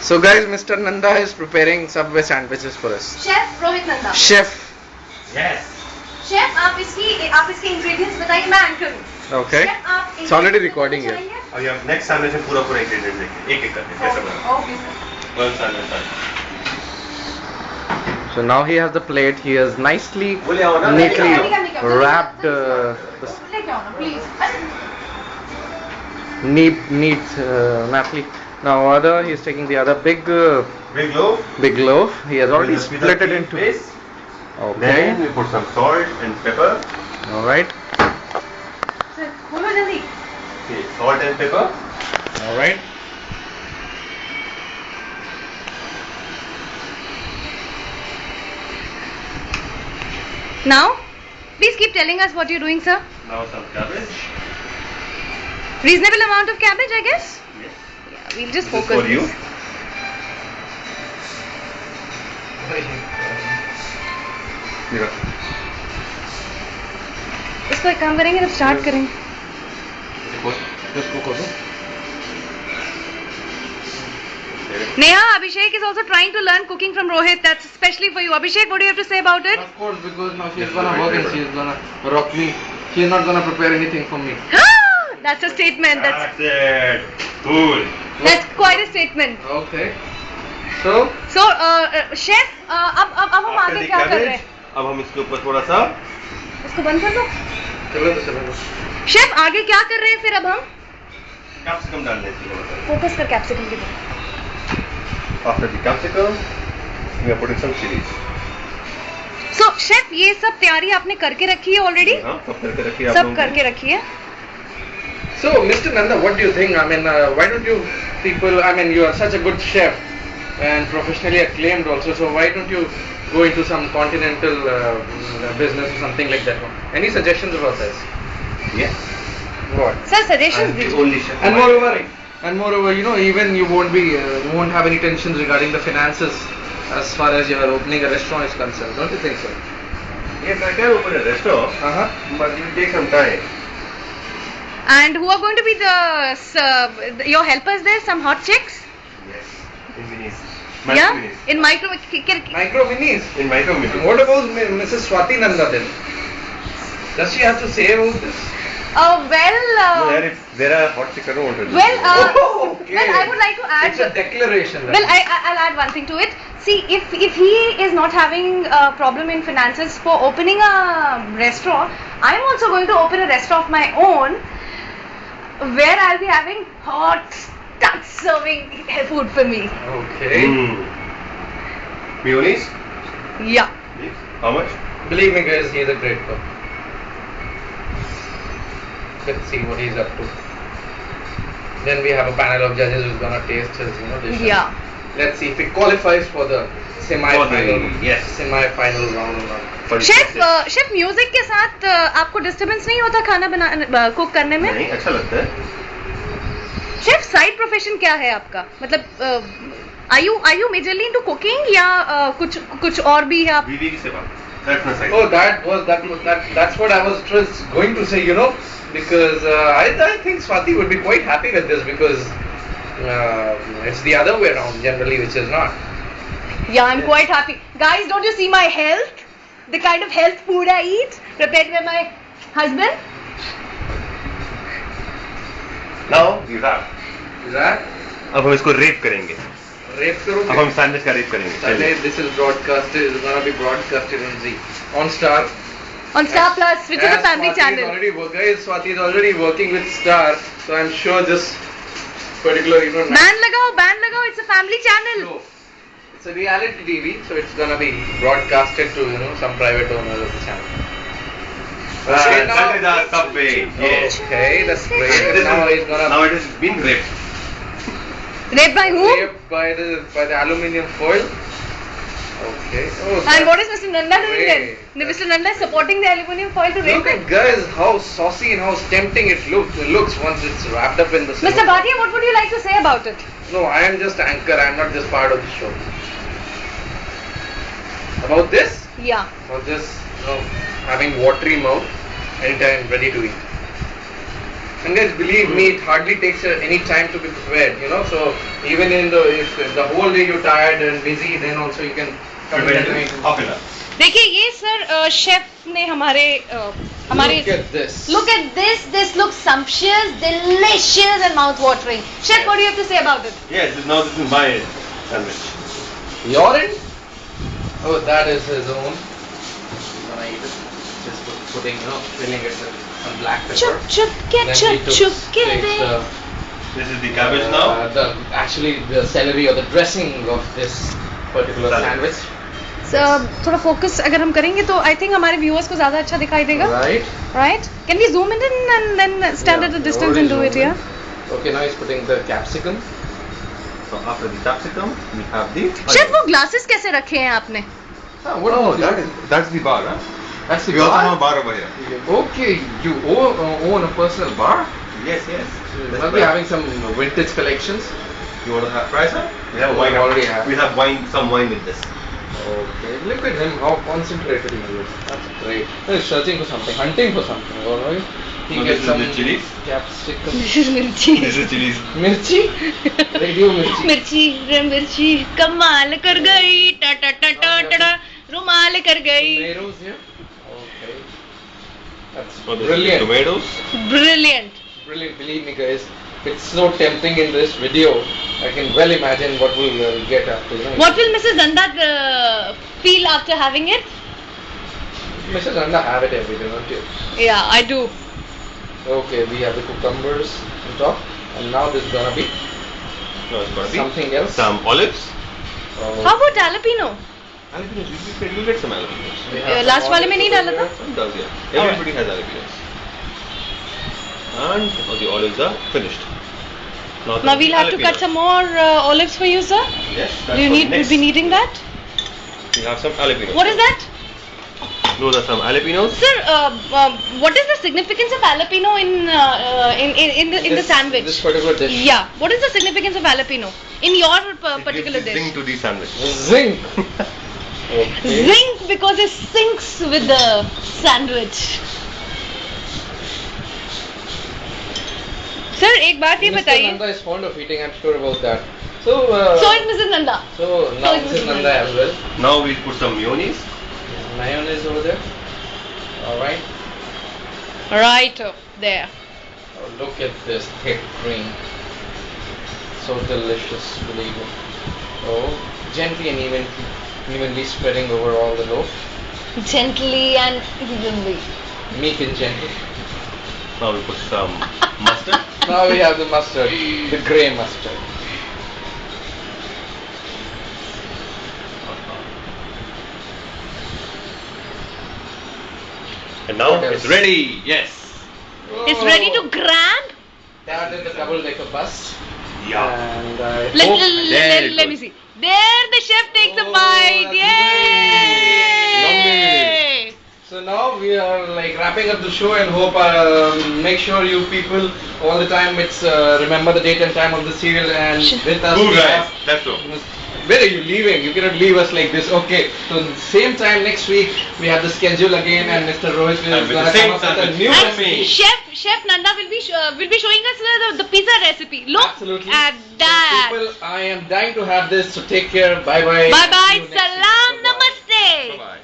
So guys, Mr. Nanda is preparing Subway sandwiches for us. Chef Rohit Nanda. Chef. Yes. Chef आप इसके ingredients बताइए मैं add करूँ. Okay. Chef आप It's already recording here. अब ये नेक्स्ट सैंडविच में पूरा इंग्रेडिएंट देखिए एक करके कैसे बना. Okay sir. One sandwich. So now he has the plate. He has nicely, बोले आओ ना. neatly wrapped लेके आओ ना please. neat naply. Now other, he is taking the other big Big loaf. big loaf. He has already With the split it cheese into. base. Okay. Then we put some salt and pepper. All right. Sir खोलो जल्दी. Okay, salt and pepper. All right. Now, please keep telling us what you're doing, sir. Now some cabbage. Reasonable amount of cabbage, I guess. Yes. Yeah, we'll just This is focus. for you. देखो. इसको एक काम करेंगे, अब start करेंगे. Just cook. Neha, Abhishek is also trying to learn cooking from Rohit. That's especially for you. Abhishek, what do you have to say about it? Of course, because now she's gonna work and she's gonna rock me. She's not gonna prepare anything for me. That's a statement. That's it. Cool. That's quite a statement. Okay. So. So, chef, अब हम After आगे the क्या कर रहे cabbage, हैं? अब हम इसके ऊपर थोड़ा सा इसको बंद कर दो. चलो. शेफ आगे क्या कर रहे हैं फिर अब हम? कैप्सिकम डाल देंगे थोड़ा सा. फोकस कर कैप्सिकम के ऊपर. After the capsicum, we are putting some chilies. So, chef ये सब तैयारी आपने करके रखी है ऑलरेडी? हाँ, सब करके रखिए आप सब लोग. करके रखी है. So, Mr. Nanda, what do you think? I mean, why don't you people? I mean, you are such a good chef and professionally acclaimed also. So, why don't you go into some continental business or something like that? Any suggestions about this? Yes. What? Sir, suggestions I'm the दीजिए. only chef. And moreover, you know, even you won't have any tensions regarding the finances as far as you are opening a restaurant is concerned. Don't you think so? Yes, I can open a restaurant, but it will take some time. And who are going to be your helpers there? Some hot chicks? Yes. In minis. Yeah? Minis. In micro. Micro minis. In micro minis. What about Mrs. Swati Nanda then? Does she have to say about this? No, there are hot chicks. I don't want to do Well, Okay. well, I would like to add. It's a declaration. Well, I'll add one thing to it. See, if he is not having a problem in finances for opening a restaurant, I'm also going to open a restaurant of my own, where I'll be having hot, serving food for me. Okay. Mayonnaise? Yeah. Yes. How much? Believe me, guys, he is a great cook. Let's see what he's up to. Then we have a panel of judges who's gonna taste his, dishes. Yeah. Let's see if he qualifies for the semi-final. Yes. Semi-final round. Chef music के साथ आपको disturbance नहीं होता खाना बना cook करने में? नहीं, अच्छा लगता है. शेफ साइड प्रोफेशन क्या है आपका? मतलब are you majorly into cooking या कुछ और भी है आप? बीवी की सेवा. That's my side. Oh, that's what I was just going to say, because I think Swati would be quite happy with this because it's the other way around generally, which is not. Yeah, I'm quite happy. Guys, don't you see my health? The kind of health food I eat, prepared by my husband. Now you have. Is that? अब हम इसको rape करेंगे. Rape करोगे? अब हम sandwich का rape करेंगे. Sunday, this is broadcasted. It's gonna be broadcasted on Z, on Star. On Star Plus, which is a family channel. Swati is already working with Star, so I'm sure this particular, Ban lagao, it's a family channel. No, it's a reality TV, so it's gonna be broadcasted to some private owners of the channel. That is our Subway. Yes. Okay, that's great. Now he's gonna. Now it has been raped. Raped by who? Raped by the aluminium foil. Okay. Oh, And what is Mr. Nanda doing great. then? Mr. Nanda is supporting the aluminium foil to rape Look it. at guys, how saucy and how tempting it looks once it's wrapped up in the Mr. silver. Bhatia, what would you like to say about it? No, I am just anchor. I am not just part of the show. About this? Yeah. About this, having watery mouth anytime ready to eat. And guys, believe me, it hardly takes any time to be prepared, you know. So even if the whole day you're tired and busy, then also you can come in and make. Half an hour. देखिए ये sir chef ने हमारे Look at this. Look at this. This looks sumptuous, delicious, and mouth-watering. Chef, what do you have to say about it? Yes, now this is my sandwich. Your end? Oh, that is his own. He's gonna eat it. Just putting, filling it with some black pepper. Chup chup Then ke he chup chup ke takes de. This is the cabbage now. the celery or the dressing of this particular Salad. sandwich. So, थोड़ा focus अगर हम करेंगे तो I think हमारे viewers को ज़्यादा अच्छा दिखाई देगा. Right? Right? Can we zoom in and then stand Yeah, at a we distance already and do it? zoomed in. Yeah. Okay, now he's putting the capsicum. So after the capsicum, we have the. Chef वो glasses कैसे रखे हैं आपने? Oh, that's the bar, huh? That's the We also bar? have a bar over here. Okay, you own a personal bar? Yes, yes. You must be having some vintage collections. You want to have try some? We have Oh, wine. I already have. We have some wine with this. Okay, look at him, how concentrated he is. That's great. He's searching for something, hunting for something, alright? He No, gets this is some the chilies. capsicum. This is मिर्ची. This is chilies. Mirchi? Radio mirchi. मिर्ची रे मिर्ची कमाल कर गई टा टा टा टा टा रुमाल कर गई. Tomatoes here. Okay. That's So this is brilliant. tomatoes. Brilliant. Brilliant, believe me guys. It's so tempting in this video. I can well imagine what we'll get after. What will Mrs. Nanda feel after having it? Mrs. Anda have it every day, don't you? Yeah, I do. Okay, we have the cucumbers on top. And now this is gonna be No, it's going to be something else. some olives. How about jalapeno? Jalapenos. You get some jalapenos. We have some Last वाले में नहीं olives डाला over था? here. It does, yeah. Everybody has jalapenos. And the olives are finished. Now we'll have to cut some more olives for you, sir. Yes. Do you need? We'll be needing that. We have some jalapenos. What is that? Those are some jalapenos. Sir, what is the significance of jalapeno in the sandwich? This particular dish. Yeah. What is the significance of jalapeno in your particular It gives dish? zing to the sandwich. Zing. Okay. Zinc because it syncs with the sandwich. Sir, एक बात ये Mr. बताइए. Nanda is fond of eating, I'm sure about that. So, So is Mrs. Nanda. so now so is Mrs. Mrs. Nanda as well. Now we put some mayonnaise. Mayonnaise over there. Alright. Right there. Oh, look at this thick cream. So delicious, believe me. Oh, gently and evenly spreading over all the loaf. Gently and evenly. Meek and gentle. Now we put some mustard. Now we have the mustard, the grey mustard. And now What else? it's ready. Yes. It's ready to grab. That is the double-decker bus. Yeah. And I Let, hope there it let me goes. see. There the chef takes a Oh, bite. that's Yay! So now we are like wrapping up the show and hope make sure you people all the time it's remember the date and time of the serial and with us. Cool we guys. have- Let's go. Where are you leaving? You cannot leave us like this. Okay. So same time next week we have the schedule again and Mr. Rohit And is with gonna the same come up with a sandwich. new And recipe. Chef Nanda will be showing us the pizza recipe. Look Absolutely. at So that. people, I am dying to have this. So take care. Bye bye. Bye bye. See you next week. Salam. Bye-bye. Namaste. Bye-bye.